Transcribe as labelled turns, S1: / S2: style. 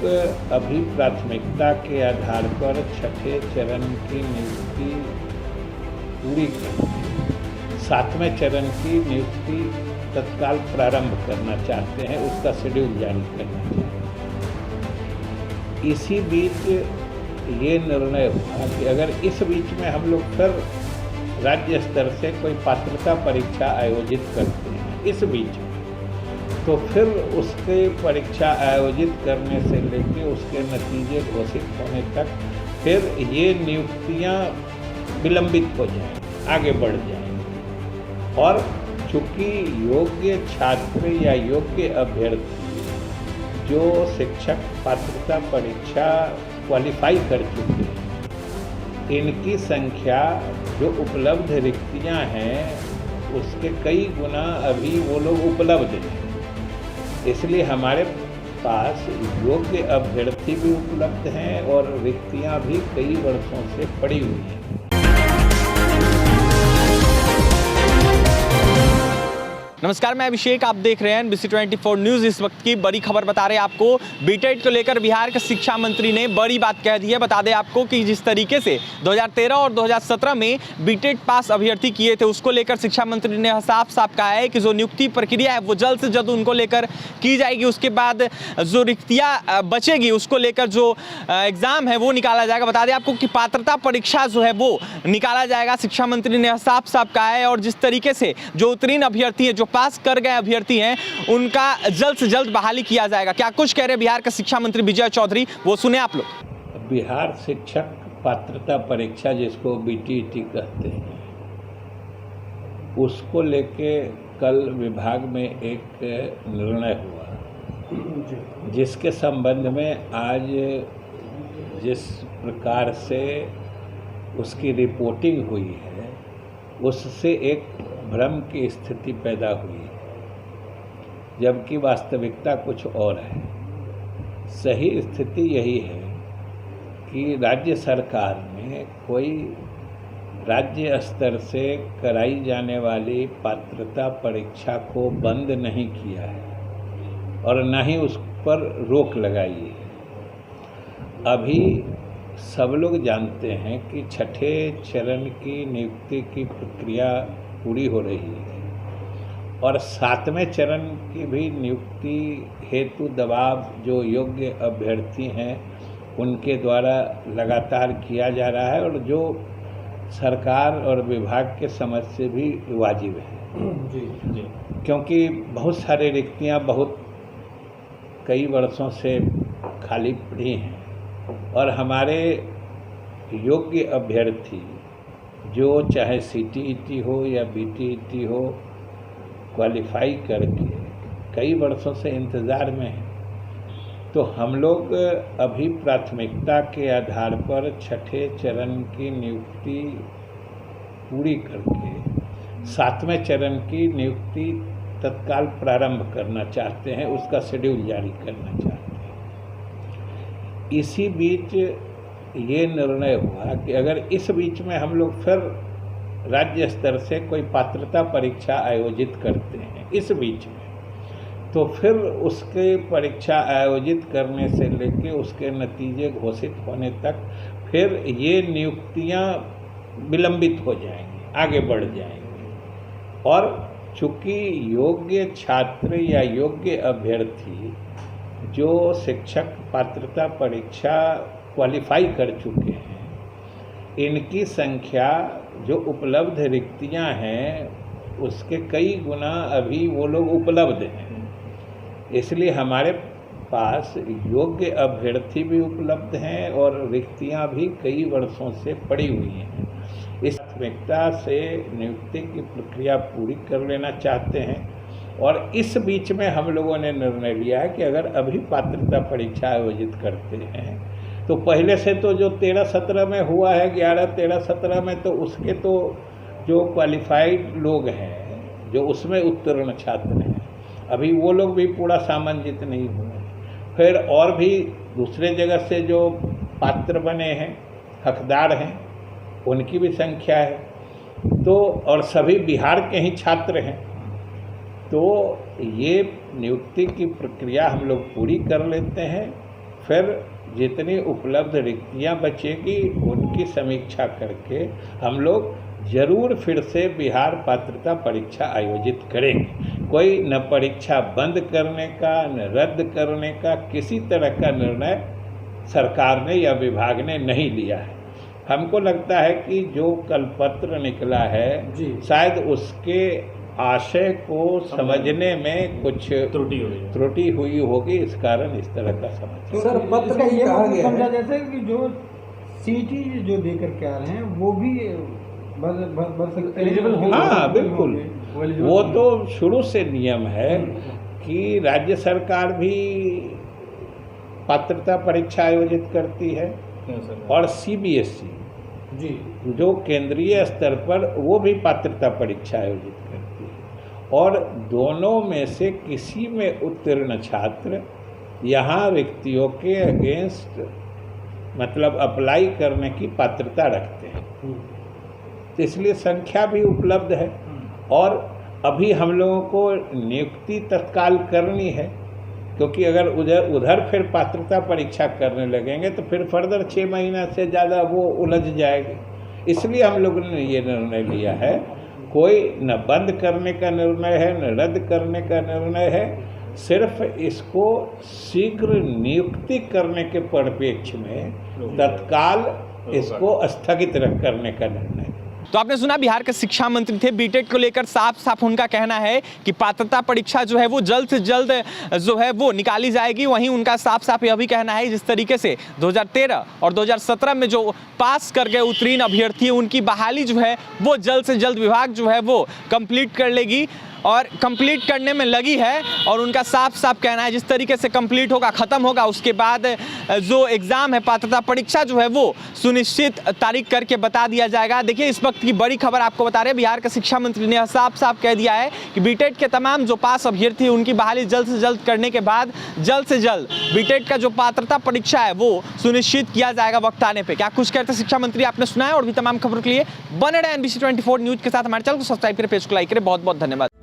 S1: अभी प्राथमिकता के आधार पर छठे चरण की नियुक्ति पूरी कर 7वें चरण की नियुक्ति तत्काल प्रारंभ करना चाहते हैं, उसका शेड्यूल जारी करना चाहते हैं। इसी बीच ये निर्णय हुआ कि अगर इस बीच में हम लोग फिर राज्य स्तर से कोई पात्रता परीक्षा आयोजित करते हैं इस बीच में, तो फिर उसके परीक्षा आयोजित करने से लेके उसके नतीजे घोषित होने तक फिर ये नियुक्तियां विलंबित हो जाएंगी, आगे बढ़ जाएंगी। और चूँकि योग्य छात्र या योग्य अभ्यर्थी जो शिक्षक पात्रता परीक्षा क्वालिफाई कर चुके हैं, इनकी संख्या जो उपलब्ध रिक्तियां हैं उसके कई गुना अभी वो लोग उपलब्ध हैं। इसलिए हमारे पास योग्य अभ्यर्थी भी उपलब्ध हैं और रिक्तियां भी कई वर्षों से पड़ी हुई हैं।
S2: नमस्कार, मैं अभिषेक, आप देख रहे हैं NBC24 न्यूज़। इस वक्त की बड़ी खबर बता रहे हैं आपको। बीटेट को लेकर बिहार के शिक्षा मंत्री ने बड़ी बात कह दी है। बता दें आपको कि जिस तरीके से 2013 और 2017 में बीटेट पास अभ्यर्थी किए थे, उसको लेकर शिक्षा मंत्री ने साफ साफ कहा है कि जो नियुक्ति प्रक्रिया है वो जल्द से जल्द उनको लेकर की जाएगी। उसके बाद जो रिक्तियाँ बचेगी उसको लेकर जो एग्ज़ाम है वो निकाला जाएगा। बता दें आपको कि पात्रता परीक्षा जो है वो निकाला जाएगा, शिक्षा मंत्री ने साफ साफ कहा है। और जिस तरीके से जो उत्तीर्ण अभ्यर्थी है, जो पास कर गए अभ्यर्थी हैं, उनका जल्द से जल्द बहाली किया जाएगा। क्या कुछ कह रहे बिहार के शिक्षा मंत्री विजय चौधरी, वो सुने आप लोग।
S1: बिहार शिक्षक पात्रता परीक्षा, जिसको बीटीईटी कहते हैं, उसको लेके कल विभाग में एक निर्णय हुआ, जिसके संबंध में आज जिस प्रकार से उसकी रिपोर्टिंग हुई है उससे एक भ्रम की स्थिति पैदा हुई है, जबकि वास्तविकता कुछ और है। सही स्थिति यही है कि राज्य सरकार ने कोई राज्य स्तर से कराई जाने वाली पात्रता परीक्षा को बंद नहीं किया है और न ही उस पर रोक लगाई है। अभी सब लोग जानते हैं कि छठे चरण की नियुक्ति की प्रक्रिया पूरी हो रही है और 7वें चरण की भी नियुक्ति हेतु दबाव जो योग्य अभ्यर्थी हैं उनके द्वारा लगातार किया जा रहा है और जो सरकार और विभाग के समझ से भी वाजिब है। जी। क्योंकि बहुत सारी रिक्तियां बहुत कई वर्षों से खाली पड़ी हैं और हमारे योग्य अभ्यर्थी जो चाहे सीटीईटी हो या बीटीईटी हो, क्वालिफाई करके कई वर्षों से इंतज़ार में हैं। तो हम लोग अभी प्राथमिकता के आधार पर छठे चरण की नियुक्ति पूरी करके 7वें चरण की नियुक्ति तत्काल प्रारंभ करना चाहते हैं, उसका शेड्यूल जारी करना चाहते हैं। इसी बीच ये निर्णय हुआ कि अगर इस बीच में हम लोग फिर राज्य स्तर से कोई पात्रता परीक्षा आयोजित करते हैं इस बीच में, तो फिर उसके परीक्षा आयोजित करने से लेके उसके नतीजे घोषित होने तक फिर ये नियुक्तियां विलंबित हो जाएंगी, आगे बढ़ जाएंगी। और चूँकि योग्य छात्र या योग्य अभ्यर्थी जो शिक्षक पात्रता परीक्षा क्वालिफाई कर चुके हैं, इनकी संख्या जो उपलब्ध रिक्तियां हैं उसके कई गुना अभी वो लोग उपलब्ध हैं। इसलिए हमारे पास योग्य अभ्यर्थी भी उपलब्ध हैं और रिक्तियां भी कई वर्षों से पड़ी हुई हैं। इस प्राथमिकता से नियुक्ति की प्रक्रिया पूरी कर लेना चाहते हैं और इस बीच में हम लोगों ने निर्णय लिया है कि अगर अभी पात्रता परीक्षा आयोजित करते हैं तो पहले से तो जो 13-17 में हुआ है, 11-13-17 में, तो उसके तो जो क्वालिफाइड लोग हैं, जो उसमें उत्तीर्ण छात्र हैं, अभी वो लोग भी पूरा सामंजित नहीं हुए। फिर और भी दूसरे जगह से जो पात्र बने हैं, हकदार हैं, उनकी भी संख्या है। तो और सभी बिहार के ही छात्र हैं। तो ये नियुक्ति की प्रक्रिया हम लोग पूरी कर लेते हैं, फिर जितनी उपलब्ध रिक्तियाँ बचेगी उनकी समीक्षा करके हम लोग जरूर फिर से बिहार पात्रता परीक्षा आयोजित करेंगे। कोई न परीक्षा बंद करने का न रद्द करने का किसी तरह का निर्णय सरकार ने या विभाग ने नहीं लिया है। हमको लगता है कि जो कल पत्र निकला है शायद उसके आशय को समझने में कुछ त्रुटि हुई होगी, इस कारण इस तरह का समझ।
S3: सर पत्र का ये समझा जैसे कि जो सीटी जो देकर के आ रहे हैं वो भी भर सकते हैं।
S1: हाँ बिल्कुल, वो तो शुरू से नियम है कि राज्य सरकार भी पात्रता परीक्षा आयोजित करती है और सीबीएसई
S3: जी
S1: जो केंद्रीय स्तर पर वो भी पात्रता परीक्षा आयोजित करती है, और दोनों में से किसी में उत्तीर्ण छात्र यहाँ रिक्तियों के अगेंस्ट मतलब अप्लाई करने की पात्रता रखते हैं। तो इसलिए संख्या भी उपलब्ध है और अभी हम लोगों को नियुक्ति तत्काल करनी है, क्योंकि अगर उधर फिर पात्रता परीक्षा करने लगेंगे तो फिर फर्दर 6 महीना से ज़्यादा वो उलझ जाएगी। इसलिए हम लोगों ने ये निर्णय लिया है, कोई न बंद करने का निर्णय है न रद्द करने का निर्णय है, सिर्फ इसको शीघ्र नियुक्ति करने के परिप्रेक्ष्य में तत्काल इसको स्थगित करने का निर्णय।
S2: तो आपने सुना बिहार के शिक्षा मंत्री थे, बीटेट को लेकर साफ साफ उनका कहना है कि पात्रता परीक्षा जो है वो जल्द से जल्द जो है वो निकाली जाएगी। वहीं उनका साफ साफ यह भी कहना है जिस तरीके से 2013 और 2017 में जो पास कर गए उत्तीर्ण अभ्यर्थी उनकी बहाली जो है वो जल्द से जल्द विभाग जो है वो कंप्लीट कर लेगी और कंप्लीट करने में लगी है। और उनका साफ साफ कहना है जिस तरीके से कंप्लीट होगा, ख़त्म होगा, उसके बाद जो एग्ज़ाम है पात्रता परीक्षा जो है वो सुनिश्चित तारीख करके बता दिया जाएगा। देखिए इस वक्त की बड़ी खबर आपको बता रहे हैं, बिहार के शिक्षा मंत्री ने साफ साफ कह दिया है कि बीटेट के तमाम जो पास अभ्यर्थी उनकी बहाली जल्द से जल्द करने के बाद जल्द से जल्द बीटेट का जो पात्रता परीक्षा है वो सुनिश्चित किया जाएगा वक्त आने पर। क्या कुछ कहते हैं शिक्षा मंत्री, आपने सुना है। और भी तमाम खबरों के लिए बने रहे NBC 24 न्यूज़ के साथ। हमारे चैनल को सब्सक्राइब करें, पेज को लाइक करें। बहुत बहुत धन्यवाद।